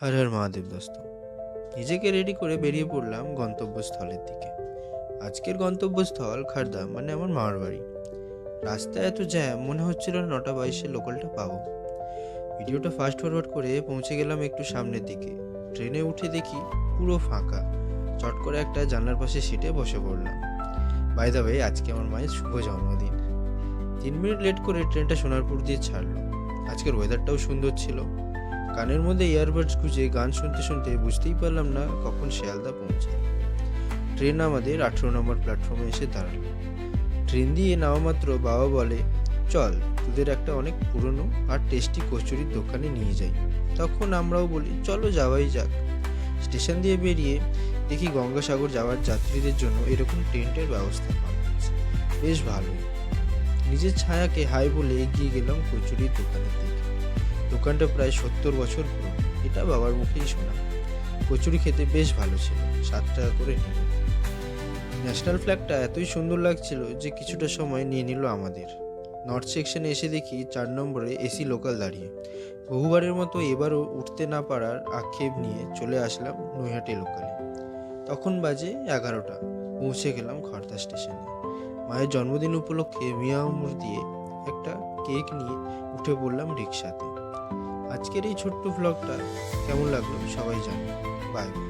হর হর মহাদেব দোস্ত। নিজেকে রেডি করে বেরিয়ে পড়লাম গন্তব্যস্থলের দিকে। আজকের গন্তব্যস্থল খাড়দা, মানে আমার মামার বাড়ি। রাস্তায় এত জ্যাম, মনে হচ্ছিল না 9:22 লোকালটা পাবো। ভিডিওটা ফাস্ট ফরওয়ার্ড করে পৌঁছে গেলাম একটু সামনের দিকে। ট্রেনে উঠে দেখি পুরো ফাঁকা। চট করে একটা জানলার পাশে সিটে বসে পড়লাম। বাই দ্য ওয়ে, আজকে আমার মায়ের শুভ জন্মদিন। 3 মিনিট লেট করে ট্রেনটা সোনারপুর দিয়ে ছাড়লো। আজকের ওয়েদারটাও সুন্দর ছিল। কানের মধ্যে ইয়ারবাডস গুঁজে গান শুনতে শুনতে বুঝতেই পারলাম না কখন শিয়ালদা পৌঁছায়। ট্রেন আমাদের 18 নম্বর প্ল্যাটফর্মে এসে দাঁড়ালো। ট্রেন দিয়ে নামা মাত্র বাবা বলে, চল তোদের একটা অনেক পুরনো আর টেস্টি কচুরির দোকানে নিয়ে যাই। তখন আমরাও বলি চলো যাওয়াই যাক। স্টেশন দিয়ে বেরিয়ে দেখি গঙ্গাসাগর যাওয়ার যাত্রীদের জন্য এরকম টেন্টের ব্যবস্থা করা হয়েছে। বেশ ভালো। নিজের ছায়াকে হাই বলে এগিয়ে গেলাম কচুরির দোকানের দিকে। দোকানটা প্রায় 70 বছর পুরনো, এটা বাবার মুখেই শোনা। কচুরি খেতে বেশ ভালো ছিল, 7 টাকা করে নিল। ন্যাশনাল ফ্ল্যাগটা এতই সুন্দর লাগছিল যে কিছুটা সময় নিয়ে নিল আমাদের। নর্থ সেকশনে এসে দেখি 4 নম্বরে এসি লোকাল দাঁড়িয়ে। বহুবারের মতো এবারও উঠতে না পারার আক্ষেপ নিয়ে চলে আসলাম নৈহাটি লোকালে। তখন বাজে 11টা। পৌঁছে গেলাম খড়দা স্টেশনে। মায়ের জন্মদিন উপলক্ষে মিয়ামুর দিয়ে একটা কেক নিয়ে উঠে পড়লাম রিক্সাতে। আজকের এই ছোট্ট ভ্লগটা কেমন লাগলো সবাই জানো। Bye bye.